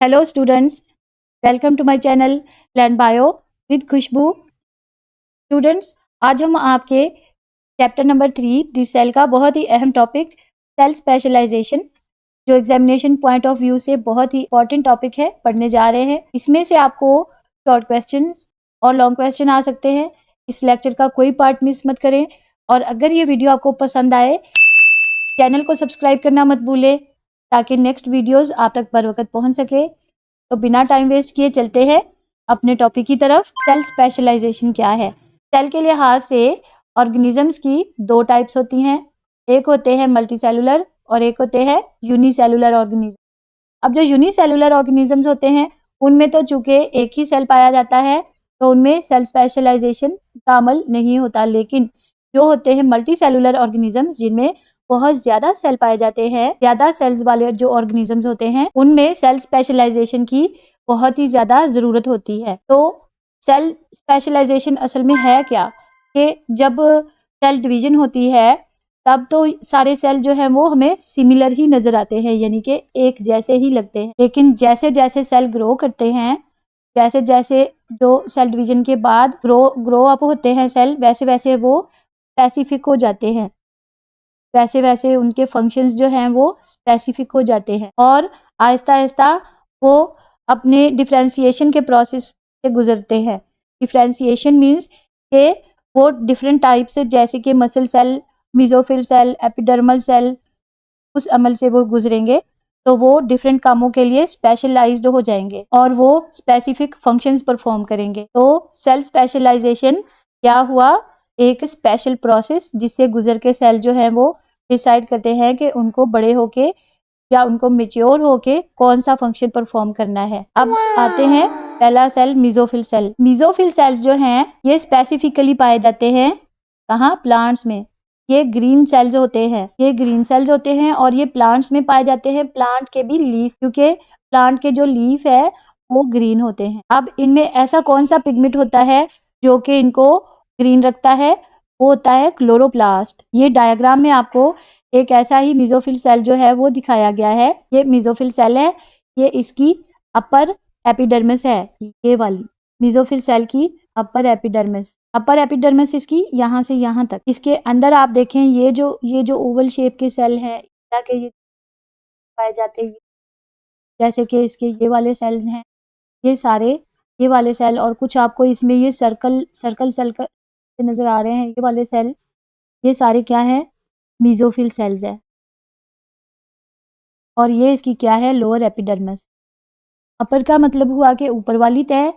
Hello students, welcome to my channel learn bio with Khushboo. Students, आज हम आपके chapter number 3 दी cell का बहुत ही अहम टॉपिक सेल स्पेशलाइजेशन, जो एग्जामिनेशन पॉइंट ऑफ व्यू से बहुत ही इंपॉर्टेंट टॉपिक है, पढ़ने जा रहे हैं। इसमें से आपको शॉर्ट क्वेश्चंस और लॉन्ग क्वेश्चन आ सकते हैं। इस लेक्चर का कोई पार्ट मिस मत करें और अगर ये वीडियो आपको पसंद आए, चैनल को सब्सक्राइब करना मत भूलें ताकि नेक्स्ट वीडियोस आप तक बर वक्त पहुंच सके। तो बिना टाइम वेस्ट किए चलते हैं अपने टॉपिक की तरफ। सेल स्पेशलाइजेशन क्या है? सेल के लिहाज से ऑर्गेनिजम्स की दो टाइप्स होती हैं, एक होते हैं मल्टी सेलुलर और एक होते हैं यूनिसेलुलर ऑर्गेनिज्म। अब जो यूनिसेलुलर ऑर्गेनिजम्स होते हैं उनमें तो चूंकि एक ही सेल पाया जाता है तो उनमें सेल स्पेशलाइजेशन का अमल नहीं होता, लेकिन जो होते हैं मल्टी सेलुलर ऑर्गेनिजम्स जिनमें बहुत ज्यादा सेल पाए जाते हैं, ज्यादा सेल्स वाले जो ऑर्गेनिजम्स होते हैं उनमें सेल स्पेशलाइजेशन की बहुत ही ज्यादा जरूरत होती है। तो सेल स्पेशलाइजेशन असल में है क्या कि जब सेल डिवीजन होती है तब तो सारे सेल जो हैं वो हमें सिमिलर ही नजर आते हैं, यानी कि एक जैसे ही लगते हैं। लेकिन जैसे जैसे सेल ग्रो करते हैं, जैसे जैसे जो सेल डिवीजन के बाद ग्रो अप होते हैं सेल, वैसे वैसे वो स्पेसिफिक हो जाते हैं, वैसे वैसे उनके फंक्शंस जो हैं वो स्पेसिफिक हो जाते हैं और आहिस्ता आहिस्ता वो अपने डिफरेंशिएशन के प्रोसेस से गुजरते हैं। डिफरेंशिएशन मीन्स के वो डिफरेंट टाइप से, जैसे कि muscle cell, mesophyll cell, epidermal cell, उस अमल से वो गुजरेंगे तो वो डिफरेंट कामों के लिए स्पेशलाइज्ड हो जाएंगे और वो स्पेसिफिक फंक्शंस परफॉर्म करेंगे। तो सेल स्पेशलाइजेशन क्या हुआ? एक स्पेशल प्रोसेस जिससे गुजर के सेल जो है वो डिसाइड करते हैं कि उनको बड़े होके या उनको मेच्योर होके कौन सा फंक्शन परफॉर्म करना है। अब आते हैं पहला cell, mesophyll cell. Mesophyll cells जो हैं ये स्पेसिफिकली पाए जाते हैं कहाँ? प्लांट्स में। ये ग्रीन सेल्स होते हैं, ये ग्रीन सेल्स होते हैं और ये प्लांट्स में पाए जाते हैं। प्लांट के भी लीफ, क्योंकि प्लांट के जो लीफ है वो ग्रीन होते हैं। अब इनमें ऐसा कौन सा पिगमेंट होता है जो कि इनको ग्रीन रखता है? वो होता है क्लोरोप्लास्ट। ये डायग्राम में आपको एक ऐसा ही मेसोफिल सेल जो है वो दिखाया गया है। ये मेसोफिल सेल है, ये इसकी अपर एपिडर्मिस है, ये वाली मेसोफिल सेल की अपर एपिडर्मिस इसकी यहाँ से यहाँ तक। इसके अंदर आप देखें ये जो ओवल शेप के सेल हैं के ये पाए जाते हैं, जैसे कि इसके ये वाले सेल्स हैं, ये सारे ये वाले सेल, और कुछ आपको इसमें ये सर्कल सेल नजर आ रहे हैं, ये वाले सेल, ये सारे क्या है? मेसोफिल सेल्स है। और ये इसकी क्या है? Lower epidermis. अपर का मतलब हुआ कि ऊपर वाली तह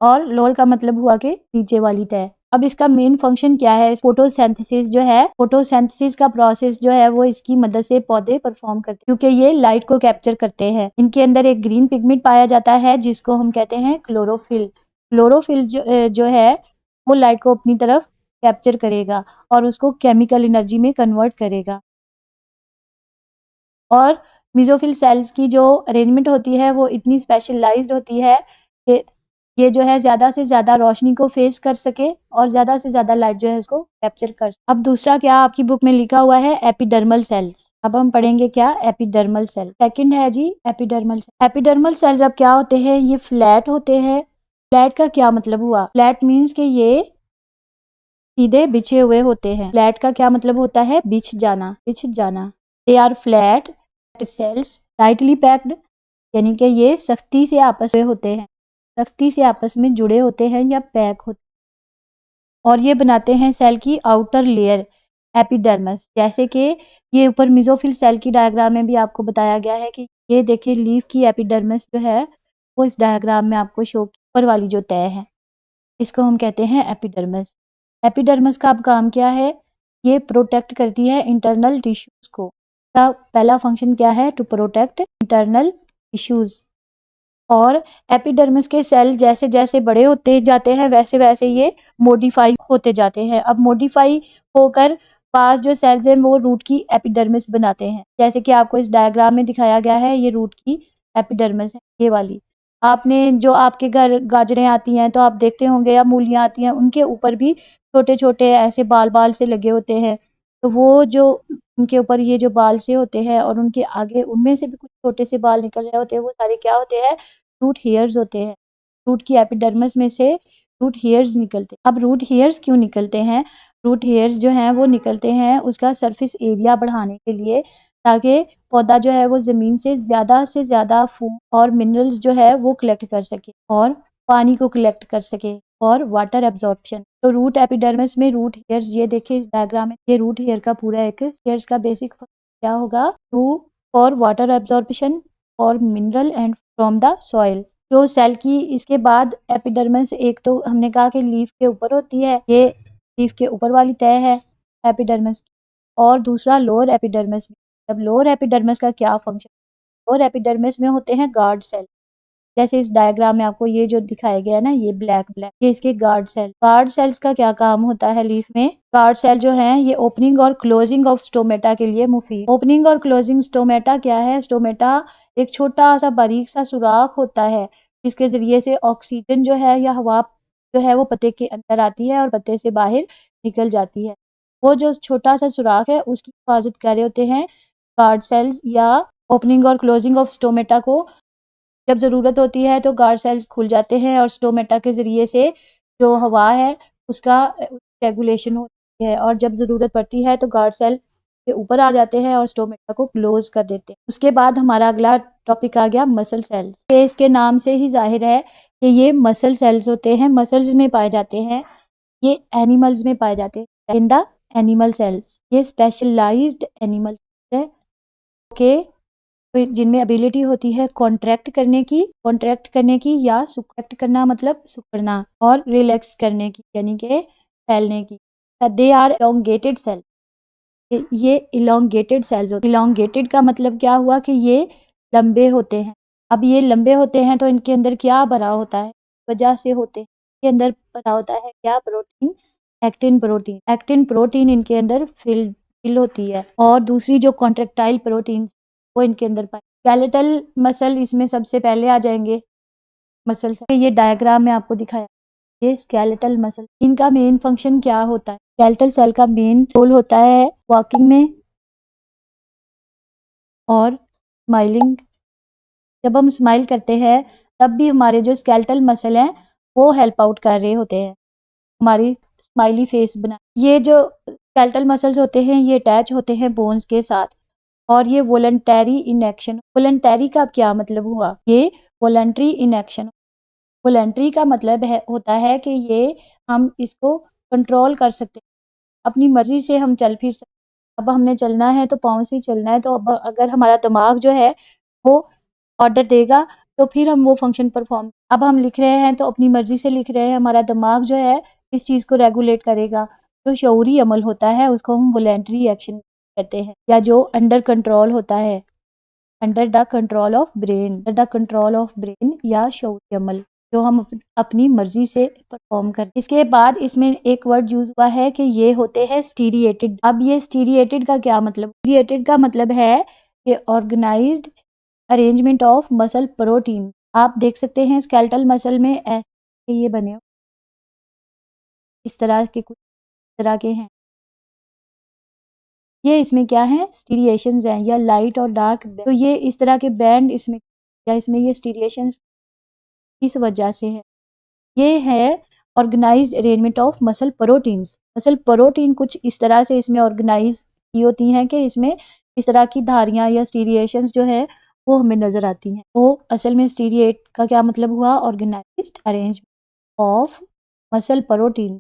और लोअर का मतलब हुआ कि नीचे वाली तह। अब इसका मेन फंक्शन क्या है? फोटोसिंथेसिस जो है, फोटोसिंथेसिस का प्रोसेस जो है वो इसकी मदद से पौधे परफॉर्म करते हैं, क्योंकि ये लाइट को कैप्चर करते हैं। इनके अंदर एक ग्रीन पिगमेंट पाया जाता है जिसको हम कहते हैं क्लोरोफिल। क्लोरोफिल जो है वो लाइट को अपनी तरफ कैप्चर करेगा और उसको केमिकल एनर्जी में कन्वर्ट करेगा। और मेसोफिल सेल्स की जो अरेंजमेंट होती है वो इतनी स्पेशलाइज्ड होती है कि ये जो है ज्यादा से ज्यादा रोशनी को फेस कर सके और ज्यादा से ज्यादा लाइट जो है उसको कैप्चर कर सके। अब दूसरा क्या आपकी बुक में लिखा हुआ है? Epidermal cells. अब हम पढ़ेंगे क्या? Epidermal cell. सेकंड है जी एपिडर्मल सेल। एपिडर्मल सेल्स अब क्या होते हैं? ये फ्लैट होते हैं। फ्लैट का क्या मतलब हुआ? फ्लैट मीन्स कि ये सीधे बिछे हुए होते हैं। फ्लैट का क्या मतलब होता है? बिछ जाना, बिछ जाना। They are flat cells tightly packed, यानी कि ये सख्ती से आपस में होते हैं, सख्ती से आपस में जुड़े होते हैं या पैक होते हैं। और ये बनाते हैं सेल की आउटर लेयर एपिडर्मिस। जैसे कि ये ऊपर मेसोफिल सेल की डायग्राम में भी आपको बताया गया है कि ये देखिए लीफ की एपिडर्मिस जो है वो इस डायग्राम में आपको शो, ऊपर वाली जो तह है इसको हम कहते हैं एपिडर्मिस। एपिडर्मिस का अब काम क्या है? ये प्रोटेक्ट करती है इंटरनल टिश्यूज को। का पहला फंक्शन क्या है? To protect internal tissues. और एपिडर्मिस के सेल जैसे जैसे बड़े होते जाते हैं वैसे वैसे ये मॉडिफाई होते जाते हैं। अब मॉडिफाई होकर पास जो सेल्स हैं वो रूट की एपिडर्मिस बनाते हैं, जैसे कि आपको इस डायग्राम में दिखाया गया है। ये रूट की एपिडर्मिस है, ये वाली। आपने जो आपके घर गाजरें आती हैं तो आप देखते होंगे, या मूलियां आती हैं, उनके ऊपर भी छोटे छोटे ऐसे बाल बाल से लगे होते हैं। तो वो जो उनके ऊपर ये जो बाल से होते हैं और उनके आगे उनमें से भी कुछ छोटे से बाल निकल रहे होते हैं, वो सारे क्या होते हैं? रूट हेयर्स होते हैं। रूट की एपिडर्मिस में से रूट हेयर्स निकलते हैं। अब रूट हेयर्स क्यों निकलते हैं? रूट हेयर्स जो हैं वो निकलते हैं उसका सरफेस एरिया बढ़ाने के लिए, ताकि पौधा जो है वो ज़मीन से ज़्यादा फूड और मिनरल्स जो है वो कलेक्ट कर सके और पानी को कलेक्ट कर सके और वाटर एब्जॉर्प्शन। तो रूट एपिडर्मिस में रूट हेयर्स, ये देखिए इस डायग्राम में, ये रूट हेयर का पूरा एक हेयर्स का बेसिक क्या होगा? टू फॉर वाटर एब्जॉर्प्शन और mineral and from the soil. जो सेल की इसके बाद एपिडर्मिस, एक तो हमने कहा कि लीफ के ऊपर होती है, ये लीफ के ऊपर वाली तय है एपिडर्मिस, और दूसरा लोअर एपिडर्मिस। अब लोअर एपिडर्मिस का क्या फंक्शन? लोअर एपिडर्मिस में होते हैं गार्ड सेल, जैसे इस डायग्राम में आपको ये जो दिखाया गया है ना, ये ब्लैक ब्लैक, ये इसके गार्ड सेल। गार्ड सेल्स का क्या काम होता है लीफ में? गार्ड सेल जो हैं ये ओपनिंग और क्लोजिंग ऑफ स्टोमेटा के लिए मुफीद। ओपनिंग और क्लोजिंग स्टोमेटा क्या है? स्टोमेटा एक छोटा सा बारीक सा सुराख होता है जिसके जरिए से ऑक्सीजन जो है या हवा जो है वो पत्ते के अंदर आती है और पत्ते से बाहर निकल जाती है। वो जो छोटा सा सुराख है उसकी हिफाजत कर रहे होते हैं गार्ड सेल्स, या ओपनिंग और क्लोजिंग ऑफ स्टोमेटा को जब ज़रूरत होती है तो गार्ड सेल्स खुल जाते हैं और स्टोमेटा के ज़रिए से जो हवा है उसका रेगुलेशन होती है, और जब ज़रूरत पड़ती है तो गार्ड सेल के ऊपर आ जाते हैं और स्टोमेटा को क्लोज कर देते हैं। उसके बाद हमारा अगला टॉपिक आ गया मसल सेल्स। ये इसके नाम से ही जाहिर है कि ये मसल सेल्स होते हैं, मसल्स में पाए जाते हैं, ये एनिमल्स में पाए जाते हैं इन द एनिमल सेल्स। ये स्पेशलाइज्ड एनिमल है ओके, जिनमें एबिलिटी होती है कॉन्ट्रैक्ट करने की या सुकैक्ट करना मतलब सुकड़ना, और रिलैक्स करने की यानी कि फैलने की। दे आर इलोंगेटेड सेल, ये इलोंगेटेड सेल्स होते हैं। इलोंगेटेड का मतलब क्या हुआ कि ये लंबे होते हैं। अब ये लंबे होते हैं तो इनके अंदर क्या भरा होता है? वजह से होते हैं, इनके अंदर भरा होता है क्या? Protein, actin protein. Actin protein इनके अंदर फिल होती है, और दूसरी जो कॉन्ट्रेक्टाइल प्रोटीन वो इनके अंदर पाए। स्केलेटल मसल इसमें सबसे पहले आ जाएंगे मसल। ये डायग्राम में आपको दिखाया, ये स्केलेटल मसल, इनका मेन फंक्शन क्या होता है? स्केलेटल सेल का मेन रोल होता है वॉकिंग में और स्माइलिंग। जब हम स्माइल करते हैं तब भी हमारे जो स्केलेटल मसल हैं वो हेल्प आउट कर रहे होते हैं हमारी स्माइली फेस बना। ये जो स्केलेटल मसल्स होते हैं ये अटैच होते हैं बोन्स के साथ, और ये वॉलंटरी इनएक्शन। वॉलंटरी का क्या मतलब हुआ? ये वॉलंटरी इनएक्शन। वॉलंटरी का मतलब होता है कि ये हम इसको कंट्रोल कर सकते हैं, अपनी मर्जी से हम चल फिर सकते हैं। अब हमने चलना है तो पाँव से चलना है, तो अब अगर हमारा दिमाग जो है वो ऑर्डर देगा तो फिर हम वो फंक्शन परफॉर्म। अब हम लिख रहे हैं तो अपनी मर्जी से लिख रहे हैं, हमारा दिमाग जो है इस चीज़ को रेगुलेट करेगा। जो शऊरी अमल होता है उसको हम वॉलंटरी एक्शन कहते हैं, या जो अंडर कंट्रोल होता है, under the control of brain, under the control of brain, या शऊरी अमल जो हम अपनी मर्जी से परफॉर्म करते। इसके बाद इसमें एक वर्ड यूज हुआ है कि ये होते हैं स्टीरिएटेड। अब ये स्टीरिएटेड का क्या मतलब? स्टीरिएटेड का मतलब है कि organised arrangement of muscle protein. आप देख सकते हैं स्केलेटल मसल में ऐसे ये बने हो, इस तरह के कुछ तरह के हैं। ये इसमें क्या है? स्टीरिएशंस हैं या लाइट और डार्क। तो ये इस तरह के बैंड इसमें, या इसमें ये स्टीरिएशंस इस वजह से है। ये है organised arrangement of muscle proteins. Muscle protein कुछ इस तरह से इसमें ऑर्गेनाइज की होती हैं कि इसमें इस तरह की धारियां या स्टीरिएशंस जो है वो हमें नजर आती हैं। तो असल में स्टीरिएट का क्या मतलब हुआ? Organised arrangement of muscle protein,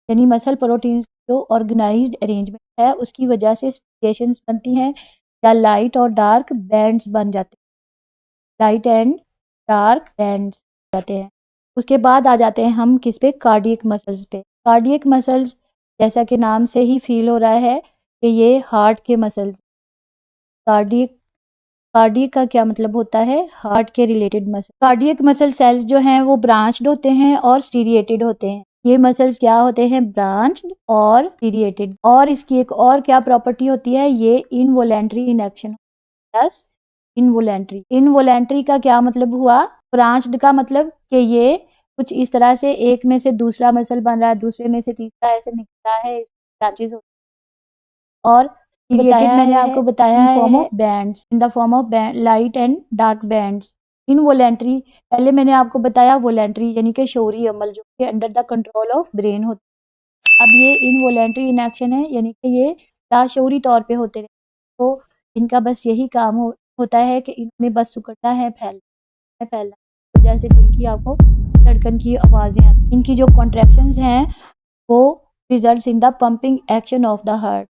यानी मसल प्रोटीन्स जो ऑर्गेनाइज्ड अरेंजमेंट है उसकी वजह से स्टीरिएशंस बनती हैं या लाइट और डार्क बैंड्स बन जाते हैं। लाइट एंड डार्क बैंड्स जाते हैं। उसके बाद आ जाते हैं हम किस पे? कार्डियक मसल्स पे। कार्डियक मसल्स जैसा कि नाम से ही फील हो रहा है कि ये हार्ट के मसल्स। कार्डियक, कार्डियक का क्या मतलब होता है? हार्ट के related muscle. Cardiac muscle cells जो हैं वो ब्रांच्ड होते हैं और स्टीरिएटेड होते हैं। ये मसल्स क्या होते हैं? ब्रांच्ड और स्टीरिएटेड। और इसकी एक और क्या प्रॉपर्टी होती है? ये involuntary inaction plus involuntary. Involuntary का क्या मतलब हुआ? ब्रांच्ड का मतलब कि ये कुछ इस तरह से एक में से दूसरा मसल बन रहा है, दूसरे में से तीसरा, ऐसे निकल रहा है, ब्रांचेस। और बताया मैंने आपको बताया है form of bands, in the form of light and dark bands. Involuntary, पहले मैंने आपको बताया वॉलेंट्री यानी कि शौरी अमल जो कि under the control of brain होता है। अब ये इनवॉलेंट्री इनएक्शन है यानी कि ये लाशऊरी तौर पे होते हैं। तो इनका बस यही काम होता है कि इनमें बस सिकुड़ना है, फैलना। तो जैसे दिल की आपको धड़कन की आवाज़ें आती, इनकी जो कॉन्ट्रैक्शंस हैं वो results in the pumping action of the heart,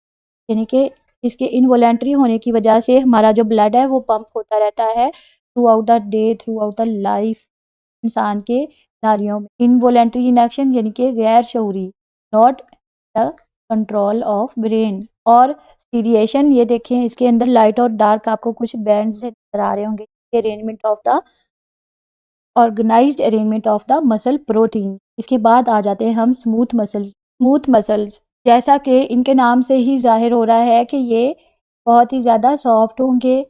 यानी कि इसके इनवॉलेंट्री होने की वजह से हमारा जो ब्लड है वो पंप होता रहता है throughout the day, throughout the life इंसान के नालियों में। इनवॉलेंट्री इनएक्शन यानी कि गैर शऊरी, not the control of brain. और स्टीरिएशन, ये देखें इसके अंदर लाइट और डार्क आपको कुछ बैंड से नजर आ रहे होंगे। Arrangement of the organised arrangement of the muscle protein. इसके बाद आ जाते हैं हम स्मूथ मसल्स। स्मूथ मसल्स जैसा कि इनके नाम से ही जाहिर हो रहा है कि ये बहुत ही ज़्यादा सॉफ्ट होंगे,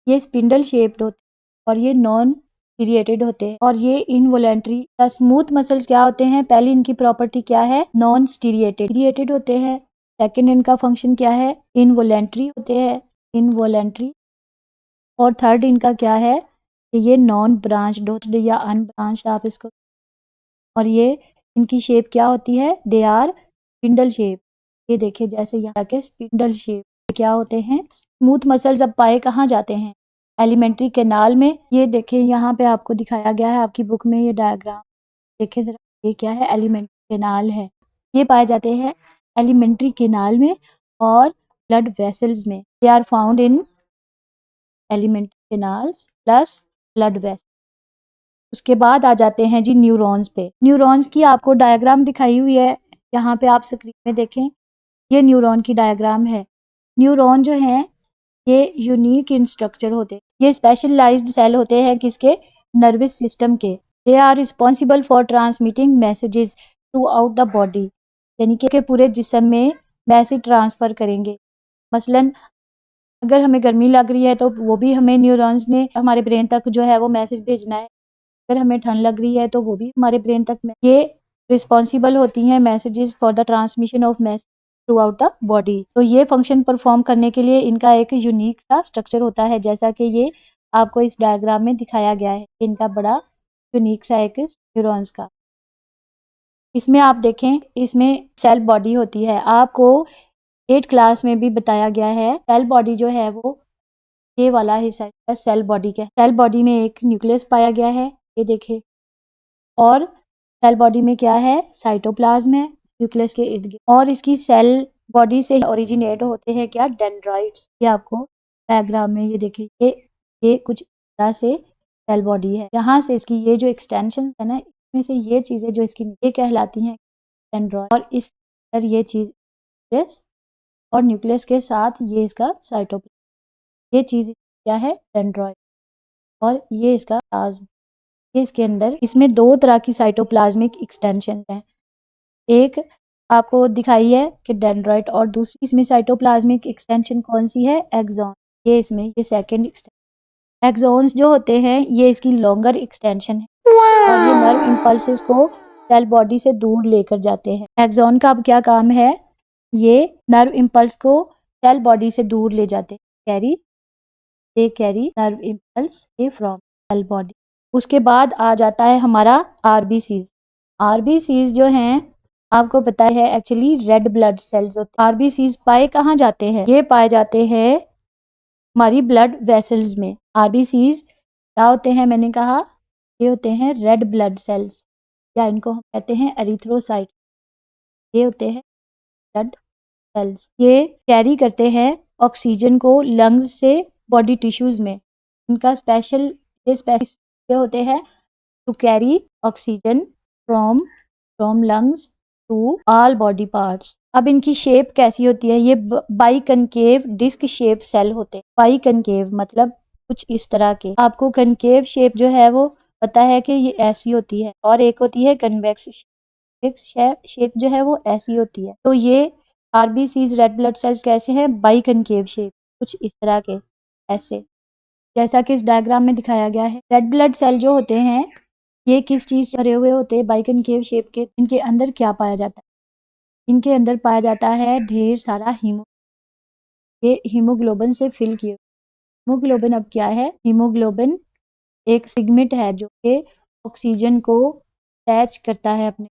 ये स्पिंडल शेप्ड होते हैं और ये नॉन सीरिएटेड होते हैं। और ये इनवॉलेंट्री स्मूथ मसल्स क्या होते हैं, पहली इनकी प्रॉपर्टी क्या है, नॉन स्टीरिएटेड होते हैं। सेकंड इनका फंक्शन क्या है, इनवॉलेंट्री होते हैं, इनवॉलेंट्री। और थर्ड इनका क्या है कि ये नॉन ब्रांच्ड या अनब्रांच्ड आप इसको। और ये इनकी शेप क्या होती है, दे आर स्पिंडल शेप। ये देखिए जैसे यहाँ के स्पिंडल शेप क्या होते हैं। स्मूथ मसल्स अब पाए कहाँ जाते हैं, एलिमेंट्री कैनाल में। ये देखें यहाँ पे आपको दिखाया गया है आपकी बुक में, ये डायग्राम देखें जरा, ये क्या है, एलिमेंट्री कैनाल है। ये पाए जाते हैं एलिमेंट्री कैनाल में और ब्लड वेसल्स में। They are found in alimentary canals plus blood vessel. उसके बाद आ जाते हैं जी न्यूरॉन्स पे। न्यूरॉन्स की आपको डायग्राम दिखाई हुई है यहाँ पे, आप स्क्रीन में देखें, ये न्यूरॉन की डायग्राम है। न्यूरॉन जो हैं ये यूनिक इन स्ट्रक्चर होते हैं, ये स्पेशलाइज्ड सेल होते हैं किसके, नर्वस सिस्टम के। They are responsible for transmitting messages throughout the body, यानी कि पूरे जिस्म में मैसेज ट्रांसफर करेंगे। मसलन अगर हमें गर्मी लग रही है तो वो भी हमें न्यूरॉन्स ने हमारे ब्रेन तक जो है वो मैसेज भेजना है। अगर हमें ठंड लग रही है तो वो भी हमारे ब्रेन तक ये रिस्पॉन्सिबल होती हैं messages for the transmission of message through out the body. तो ये फंक्शन परफॉर्म करने के लिए इनका एक यूनिक सा स्ट्रक्चर होता है, जैसा कि ये आपको इस डायग्राम में दिखाया गया है। इनका बड़ा यूनिक सा एक न्यूरॉन्स का। इसमें आप देखें, इसमें सेल बॉडी होती है। आपको 8 क्लास में भी बताया गया है सेल बॉडी जो है वो ये वाला हिस्सा सेल बॉडी का। सेल बॉडी में एक न्यूक्लियस पाया गया है, ये देखें। और सेल बॉडी में क्या है, साइटोप्लाज्म है न्यूक्लियस के इर्द गिर्द। और इसकी सेल बॉडी से ओरिजिनेट होते हैं क्या, डेंड्राइट्स। ये आपको डायग्राम में ये देखिए, ये कुछ तरह से सेल बॉडी है। यहाँ से इसकी ये जो एक्सटेंशन है ना, इसमें से ये चीज़ें जो इसकी ये कहलाती हैं डेंड्राइट। और इस पर ये चीज़ न्यूक्लियस, और न्यूक्लियस के साथ ये इसका साइटोप्लाज्म, ये चीज़ क्या है, डेंड्राइट। और ये इसका प्लाज्म, ये इसके अंदर, इसमें 2 तरह की साइटोप्लाज्मिक एक्सटेंशन हैं। एक आपको दिखाई है कि डेंड्राइट, और दूसरी इसमें साइटोप्लाज्मिक एक्सटेंशन कौन सी है, एक्सॉन। ये इसमें ये सेकंड एक्सटेंशन। एक्सॉन्स जो होते हैं ये इसकी लॉन्गर एक्सटेंशन है और ये नर्व इंपल्सेस को सेल बॉडी से दूर लेकर जाते हैं। एक्सॉन का अब क्या काम है, ये नर्व इंपल्स को सेल बॉडी से दूर ले जाते हैं, carry nerve impulse from cell body. उसके बाद आ जाता है हमारा आरबीसीज। आरबीसीज जो हैं आपको पता है एक्चुअली रेड ब्लड सेल्स होते हैं। आरबीसीज पाए कहाँ जाते हैं, ये पाए जाते हैं हमारी ब्लड वेसल्स में। आरबीसीज क्या होते हैं, मैंने कहा ये होते हैं रेड ब्लड सेल्स, या इनको हम कहते हैं एरिथ्रोसाइट। ये होते हैं ब्लड सेल्स, ये कैरी करते हैं ऑक्सीजन को लंग्स से बॉडी टिश्यूज में। इनका स्पेशल ये होते हैं to carry oxygen from lungs to all body parts. अब इनकी शेप कैसी होती है, ये बाइकनकेव डिस्क शेप सेल होते हैं। बाइकनकेव मतलब कुछ इस तरह के। आपको कनकेव शेप जो है वो पता है कि ये ऐसी होती है, और एक होती है कन्वेक्स शेप जो है वो ऐसी होती है। तो ये आरबीसीज रेड ब्लड सेल्स कैसे हैं, बाइकनकेव शेप, कुछ इस तरह के ऐसे, जैसा कि इस डायग्राम में दिखाया गया है। रेड ब्लड सेल जो होते हैं ये किस चीज से भरे हुए होते हैं, बाइकनकेव शेप के। इनके अंदर क्या पाया जाता है, इनके अंदर पाया जाता है ढेर सारा ये हीमोग्लोबिन से फिल किए। हीमोग्लोबिन अब क्या है? हीमोग्लोबिन एक पिगमेंट है जो कि ऑक्सीजन को अटैच करता है अपने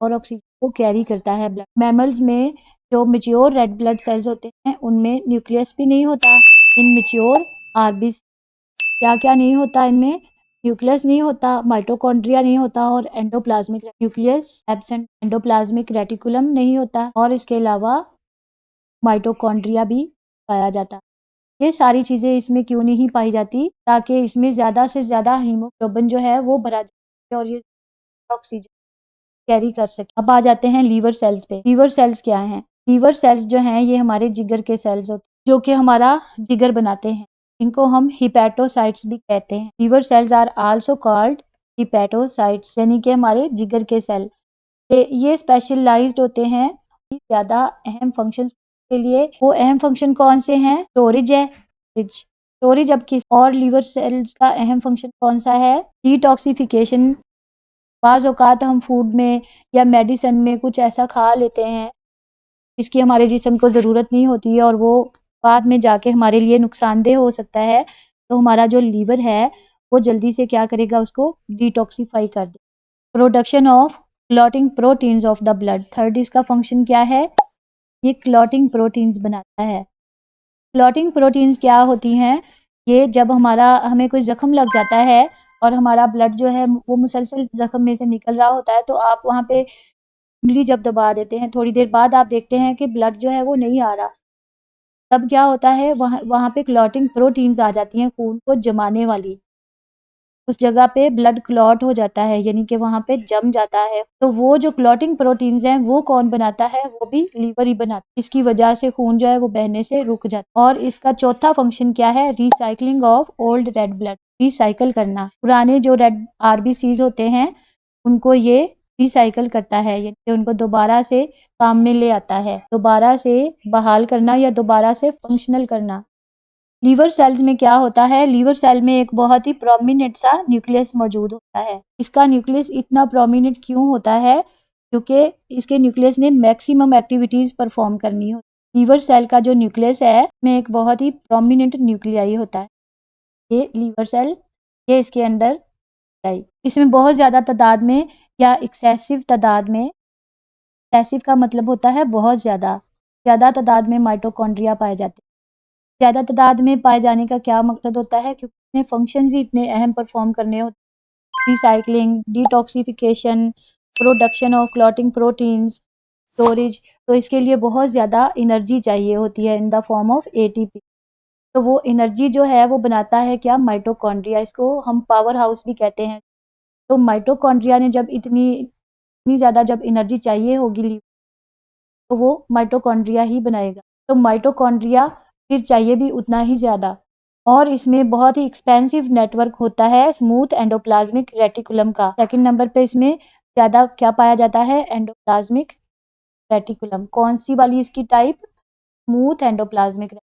और ऑक्सीजन को कैरी करता है ब्लड। मैमल्स में जो मैच्योर रेड ब्लड सेल्स होते हैं उनमें न्यूक्लियस भी नहीं होता। इन मैच्योर आरबीसी क्या क्या नहीं होता इनमें? न्यूक्लियस नहीं होता, माइटोकॉन्ड्रिया नहीं होता और endoplasmic nucleus absent, endoplasmic reticulum नहीं होता और इसके अलावा माइटोकॉन्ड्रिया भी पाया जाता। ये सारी चीज़ें इसमें क्यों नहीं पाई जाती? ताकि इसमें ज़्यादा से ज़्यादा हीमोग्लोबिन जो है वो भरा जाए और ये ऑक्सीजन कैरी कर सके। अब आ जाते हैं लीवर सेल्स पे। लीवर सेल्स क्या हैं? लीवर सेल्स जो हैं ये हमारे जिगर के सेल्स होते हैं जो कि हमारा जिगर बनाते हैं। इनको हम हिपैटोसाइट्स भी कहते हैं। Liver cells are also called hepatocytes, यानी कि हमारे जिगर के सेल। ये स्पेशलाइज्ड होते हैं ज़्यादा अहम फंक्शंस के लिए। वो अहम फंक्शन कौन से हैं? स्टोरेज है, स्टोरेज। अब किस और लीवर सेल्स का अहम फंक्शन कौन सा है? डिटॉक्सिफिकेशन। बाज़ औक़ात हम फूड में या मेडिसिन में कुछ ऐसा खा लेते हैं जिसकी हमारे जिस्म को ज़रूरत नहीं होती है और वो बाद में जाके हमारे लिए नुकसानदेह हो सकता है। तो हमारा जो लीवर है वो जल्दी से क्या करेगा? उसको डिटॉक्सिफाई कर दे। Production of clotting proteins of the blood. Third इसका फंक्शन क्या है? ये क्लॉटिंग प्रोटीन्स बनाता है। क्लॉटिंग प्रोटीन्स क्या होती हैं? ये जब हमें कोई ज़ख्म लग जाता है और हमारा ब्लड जो है वो मुसलसल ज़ख्म में से निकल रहा होता है, तो आप वहाँ पे उंगली जब दबा देते हैं, थोड़ी देर बाद आप देखते हैं कि ब्लड जो है वो नहीं आ रहा। तब क्या होता है? वहाँ वहाँ पे क्लॉटिंग प्रोटीन्स आ जाती हैं खून को जमाने वाली। उस जगह पे ब्लड क्लॉट हो जाता है, यानी कि वहाँ पे जम जाता है। तो वो जो क्लॉटिंग प्रोटीन्स हैं वो कौन बनाता है? वो भी लीवर ही बनाता है, जिसकी वजह से खून जो है वो बहने से रुक जाता है। और इसका चौथा फंक्शन क्या है? Recycling of old red blood. Recycle करना, पुराने जो रेड आरबीसीज होते हैं उनको ये रिसाइकल करता है, यानी कि उनको दोबारा से काम में ले आता है, दोबारा से बहाल करना या दोबारा से फंक्शनल करना। लीवर सेल्स में क्या होता है? लीवर सेल में एक बहुत ही प्रोमिनेंट सा न्यूक्लियस मौजूद होता है। इसका न्यूक्लियस इतना प्रोमिनेंट क्यों होता है? क्योंकि इसके न्यूक्लियस ने मैक्सिमम एक्टिविटीज परफॉर्म करनी हो। लीवर सेल का जो न्यूक्लियस है में एक बहुत ही प्रोमिनेंट न्यूक्लियाई होता है। ये लीवर सेल, ये इसके अंदर इसमें बहुत ज़्यादा तादाद में या एक्सेसिव तादाद में, एक्सेसिव का मतलब होता है बहुत ज़्यादा तादाद में माइटोकॉन्ड्रिया पाए जाते हैं। ज़्यादा तादाद में पाए जाने का क्या मकसद होता है? क्योंकि इतने फंक्शंस ही इतने अहम परफॉर्म करने होते हैं। Recycling, detoxification, production of clotting proteins, storage. तो इसके लिए बहुत ज़्यादा एनर्जी चाहिए होती है in the form of ATP. तो वो एनर्जी जो है वो बनाता है क्या? माइटोकॉन्ड्रिया। इसको हम पावर हाउस भी कहते हैं। तो माइटोकॉन्ड्रिया ने जब इतनी ज़्यादा जब एनर्जी चाहिए होगी तो वो माइटोकॉन्ड्रिया ही बनाएगा। तो माइटोकॉन्ड्रिया फिर चाहिए भी उतना ही ज़्यादा, और इसमें बहुत ही एक्सपेंसिव नेटवर्क होता है स्मूथ एंडोप्लाज्मिक रेटिकुलम का। सेकंड नंबर पे इसमें ज़्यादा क्या पाया जाता है? Endoplasmic reticulum. कौन सी वाली इसकी टाइप? Smooth endoplasmic.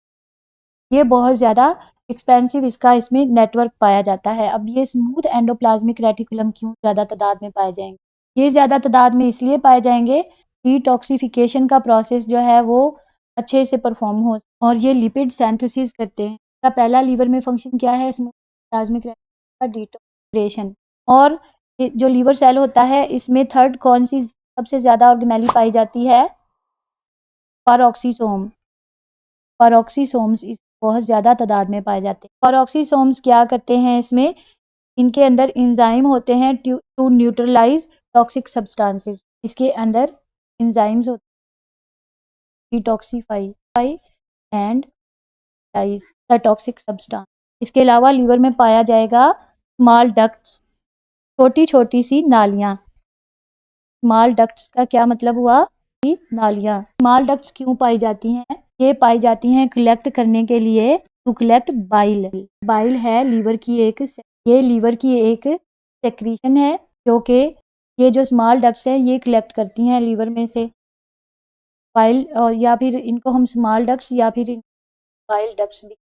ये बहुत ज़्यादा एक्सपेंसिव इसका इसमें नेटवर्क पाया जाता है। अब ये स्मूथ एंडोप्लाज्मिक रेटिकुलम क्यों ज़्यादा तादाद में पाए जाएंगे? ये ज़्यादा तादाद में इसलिए पाए जाएंगे, डिटॉक्सिफिकेशन का प्रोसेस जो है वो अच्छे से परफॉर्म हो और ये लिपिड सिंथेसिस करते हैं। इसका पहला लीवर में फंक्शन क्या है? स्मूथ प्लाज्मिक रेटिकुलम का डिटॉक्सिफिकेशन। और जो लीवर सेल होता है इसमें थर्ड कौन सी सबसे ज़्यादा ऑर्गेनेली पाई जाती है? पेरोक्सिसोम। पेरोक्सिसोम्स इस बहुत ज़्यादा तादाद में पाए जाते हैं। पेरोक्सिसोम्स क्या करते हैं? इसमें इनके अंदर एंजाइम होते हैं टू न्यूट्रलाइज टॉक्सिक सब्सटेंसेस। इसके अंदर एंजाइम्स होते हैं detoxify and lies the toxic substance. इसके अलावा लीवर में पाया जाएगा स्मॉल डक्ट्स, छोटी छोटी सी नालियाँ। स्मॉल डक्ट्स का क्या मतलब हुआ? नालियाँ। स्मॉल डक्ट्स क्यों पाई जाती हैं? ये पाई जाती हैं कलेक्ट करने के लिए, टू कलेक्ट बाइल। बाइल है लीवर की एक सेक्रीशन है जो कि ये जो स्मॉल डक्ट्स हैं ये कलेक्ट करती हैं लीवर में से बाइल, और या फिर इनको हम स्मॉल डक्ट्स या फिर बाइल डक्ट्स भी।